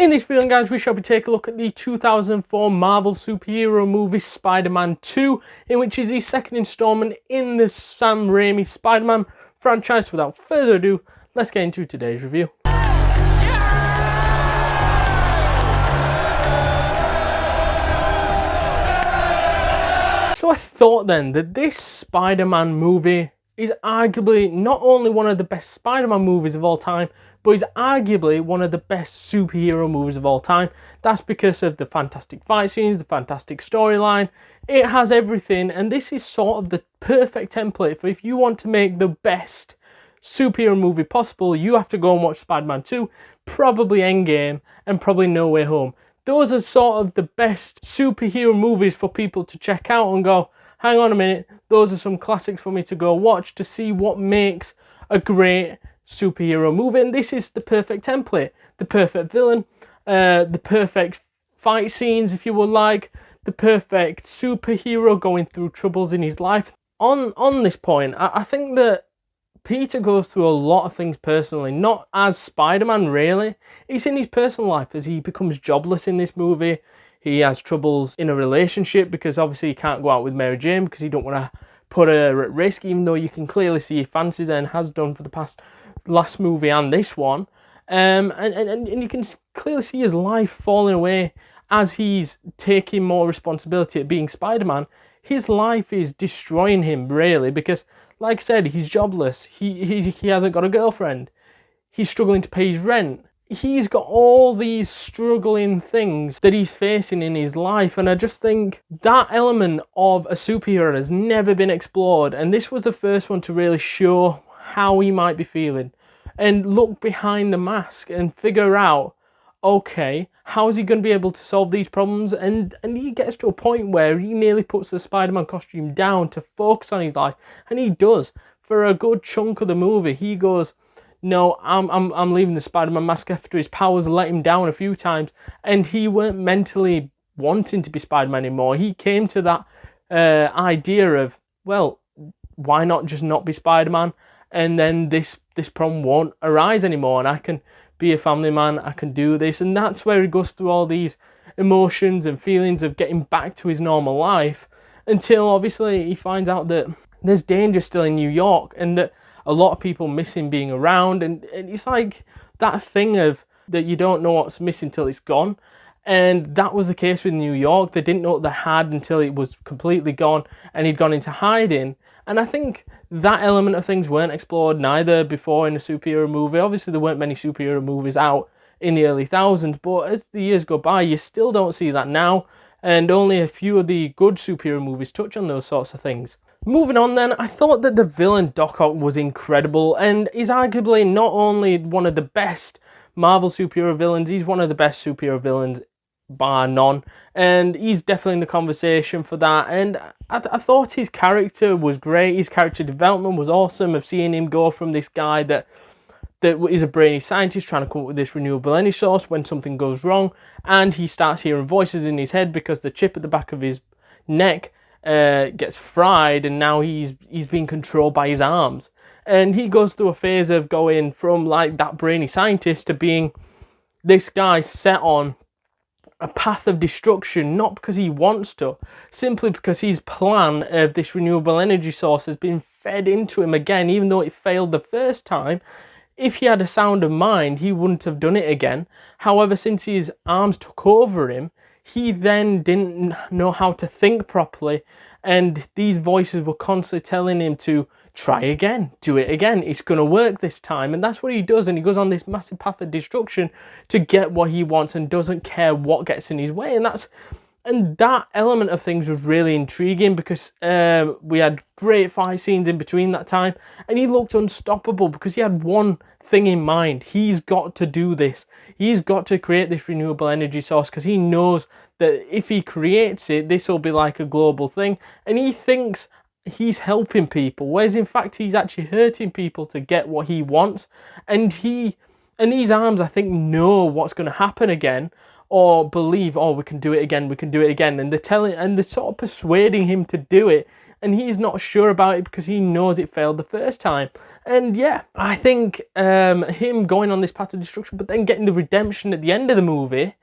In this video, guys, we shall be taking a look at the 2004 Marvel superhero movie Spider-Man 2, in which is the second installment in the Sam Raimi Spider-Man franchise. Without further ado, let's get into today's review. So I thought then that this Spider-Man movie is arguably not only one of the best Spider-Man movies of all time, but is arguably one of the best superhero movies of all time. That's because of the fantastic fight scenes, the fantastic storyline. It has everything, and this is sort of the perfect template for if you want to make the best superhero movie possible, you have to go and watch Spider-Man 2, probably Endgame, and probably No Way Home. Those are sort of the best superhero movies for people to check out and go, hang on a minute, those are some classics for me to go watch to see what makes a great superhero movie. And this is the perfect template, the perfect villain, the perfect fight scenes, if you would like, the perfect superhero going through troubles in his life. On this point, I think that Peter goes through a lot of things personally, not as Spider-Man really. It's in his personal life as he becomes jobless in this movie. He has troubles in a relationship because obviously he can't go out with Mary Jane because he don't want to put her at risk, even though you can clearly see he fancies her and has done for the last movie and this one. And you can clearly see his life falling away as he's taking more responsibility at being Spider-Man. His life is destroying him really because, like I said, he's jobless. He hasn't got a girlfriend. He's struggling to pay his rent. He's got all these struggling things that he's facing in his life, and I just think that element of a superhero has never been explored, and this was the first one to really show how he might be feeling and look behind the mask and figure out, okay, how is he going to be able to solve these problems? And he gets to a point where he nearly puts the Spider-Man costume down to focus on his life, and he does. For a good chunk of the movie, he goes, no, I'm leaving the Spider-Man mask after his powers let him down a few times, and he weren't mentally wanting to be Spider-Man anymore. He came to that idea of, well, why not just not be Spider-Man, and then this problem won't arise anymore, and I can be a family man, I can do this. And that's where he goes through all these emotions and feelings of getting back to his normal life, until obviously he finds out that there's danger still in New York, and that a lot of people miss him being around, and it's like that thing of that you don't know what's missing till it's gone. And that was the case with New York. They didn't know what they had until it was completely gone and he'd gone into hiding. And I think that element of things weren't explored neither before in a superhero movie. Obviously there weren't many superhero movies out in the early thousands, but as the years go by you still don't see that now, and only a few of the good superhero movies touch on those sorts of things. Moving on then, I thought that the villain Doc Oct was incredible, and is arguably not only one of the best Marvel superhero villains, he's one of the best superhero villains bar none, and he's definitely in the conversation for that. And I thought his character was great. His character development was awesome, of seeing him go from this guy that is a brainy scientist trying to come up with this renewable energy source when something goes wrong, and he starts hearing voices in his head because the chip at the back of his neck gets fried, and now he's being controlled by his arms. And he goes through a phase of going from like that brainy scientist to being this guy set on a path of destruction, not because he wants to, simply because his plan of this renewable energy source has been fed into him again, even though it failed the first time. If he had a sound of mind, he wouldn't have done it again. However, since his arms took over him, he then didn't know how to think properly, and these voices were constantly telling him to try again, do it again, it's going to work this time. And that's what he does, and he goes on this massive path of destruction to get what he wants and doesn't care what gets in his way. And that element of things was really intriguing because we had great fight scenes in between that time, and he looked unstoppable because he had one thing in mind. He's got to do this. He's got to create this renewable energy source because he knows that if he creates it, this will be like a global thing. And he thinks he's helping people, whereas in fact he's actually hurting people to get what he wants. And these arms, I think, know what's going to happen again, or believe, oh, we can do it again, and they're sort of persuading him to do it and he's not sure about it because he knows it failed the first time. And yeah, I think him going on this path of destruction, but then getting the redemption at the end of the movie,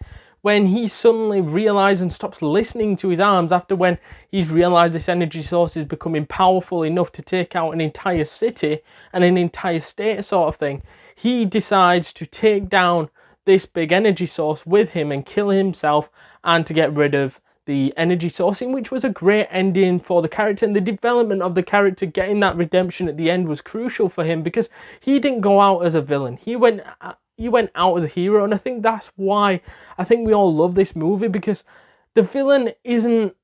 when he suddenly realizes and stops listening to his arms after when he's realized this energy source is becoming powerful enough to take out an entire city and an entire state sort of thing, he decides to take down this big energy source with him and kill himself and to get rid of the energy source, in which was a great ending for the character, and the development of the character getting that redemption at the end was crucial for him because he didn't go out as a villain. He went out as a hero, and I think that's why I think we all love this movie, because the villain isn't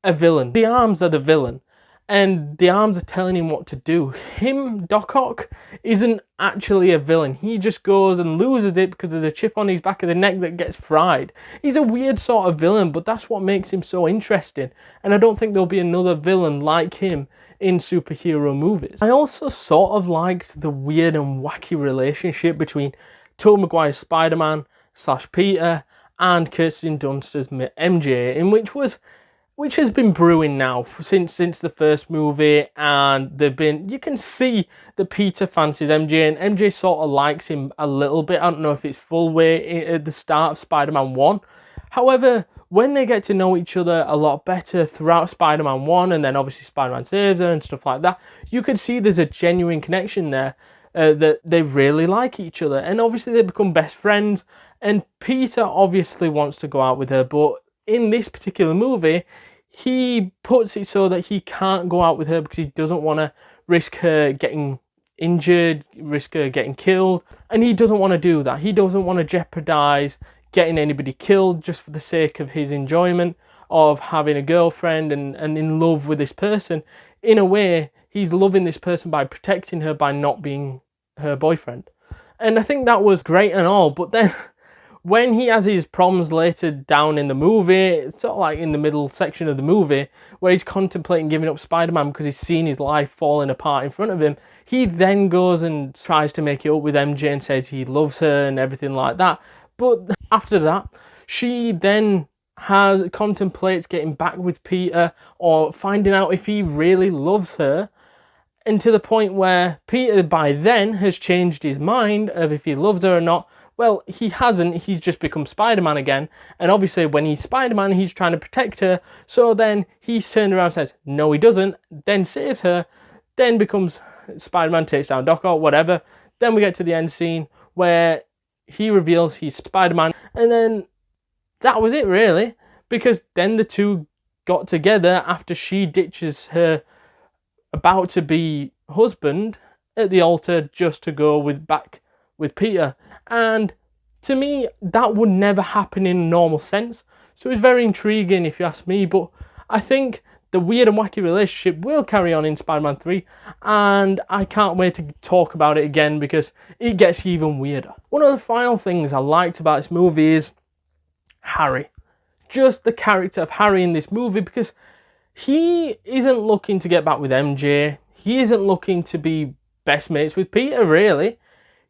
a villain. The arms are the villain, and the arms are telling him what to do. Him, Doc Oct, isn't actually a villain. He just goes and loses it because of the chip on his back of the neck that gets fried. He's a weird sort of villain, but that's what makes him so interesting, and I don't think there'll be another villain like him in superhero movies. I also sort of liked the weird and wacky relationship between Toby Maguire's Spider-Man / Peter and Kirsten Dunst as MJ, which has been brewing now since the first movie, and you can see that Peter fancies MJ, and MJ sort of likes him a little bit. I don't know if it's full way at the start of Spider-Man 1. However, when they get to know each other a lot better throughout Spider-Man 1, and then obviously Spider-Man saves her and stuff like that, you can see there's a genuine connection there. That they really like each other, and obviously they become best friends, and Peter obviously wants to go out with her, but in this particular movie he puts it so that he can't go out with her because he doesn't want to risk her getting injured, risk her getting killed, and he doesn't want to do that. He doesn't want to jeopardize getting anybody killed just for the sake of his enjoyment of having a girlfriend and in love with this person. In a way, he's loving this person by protecting her, by not being her boyfriend. And I think that was great and all, but then when he has his problems later down in the movie, sort of like in the middle section of the movie, where he's contemplating giving up Spider-Man because he's seen his life falling apart in front of him, he then goes and tries to make it up with MJ and says he loves her and everything like that. But after that, she then contemplates getting back with Peter or finding out if he really loves her, and to the point where Peter by then has changed his mind of if he loves her or not. Well, he hasn't, he's just become Spider-Man again, and obviously when he's Spider-Man he's trying to protect her, so then he's turned around and says no he doesn't, then saves her, then becomes Spider-Man, takes down Doc Oct, whatever. Then we get to the end scene where he reveals he's Spider-Man, and then that was it really, because then the two got together after she ditches her about to be husband at the altar just to go back with Peter. And to me, that would never happen in a normal sense, so it's very intriguing if you ask me. But I think the weird and wacky relationship will carry on in Spider-Man 3, and I can't wait to talk about it again because it gets even weirder. One of the final things I liked about this movie is Harry. Just the character of Harry in this movie, because he isn't looking to get back with MJ. He isn't looking to be best mates with Peter, really.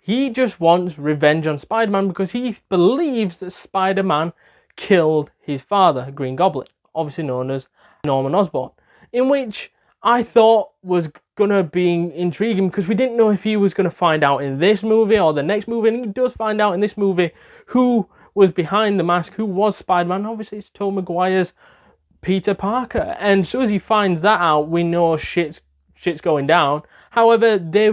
He just wants revenge on Spider-Man because he believes that Spider-Man killed his father, Green Goblin, obviously known as Norman Osborn, in which I thought was going to be intriguing because we didn't know if he was going to find out in this movie or the next movie, and he does find out in this movie who was behind the mask, who was Spider-Man. Obviously, it's Toby Maguire's Peter Parker, and as soon as he finds that out, we know shit's going down. However, they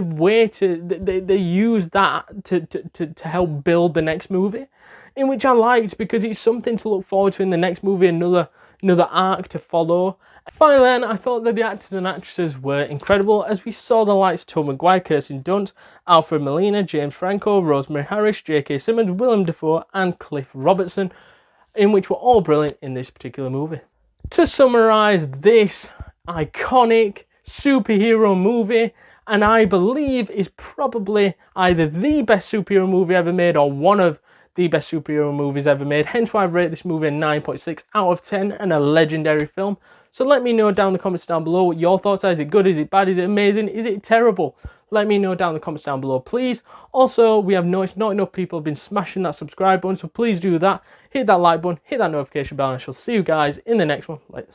use that to help build the next movie, in which I liked because it's something to look forward to in the next movie, another arc to follow. Finally, then, I thought that the actors and actresses were incredible, as we saw the likes of Toby Maguire, Kirsten Dunst, Alfred Molina, James Franco, Rosemary Harris, J.K. Simmons, Willem Defoe and Cliff Robertson, in which were all brilliant in this particular movie. To summarise this iconic superhero movie, and I believe is probably either the best superhero movie ever made or one of the best superhero movies ever made, hence why I've rated this movie a 9.6 out of 10 and a legendary film. So let me know down in the comments down below what your thoughts are. Is it good? Is it bad? Is it amazing? Is it terrible? Let me know down in the comments down below, please. Also, we have noticed not enough people have been smashing that subscribe button, so please do that. Hit that like button, hit that notification bell, and I shall see you guys in the next one. Later.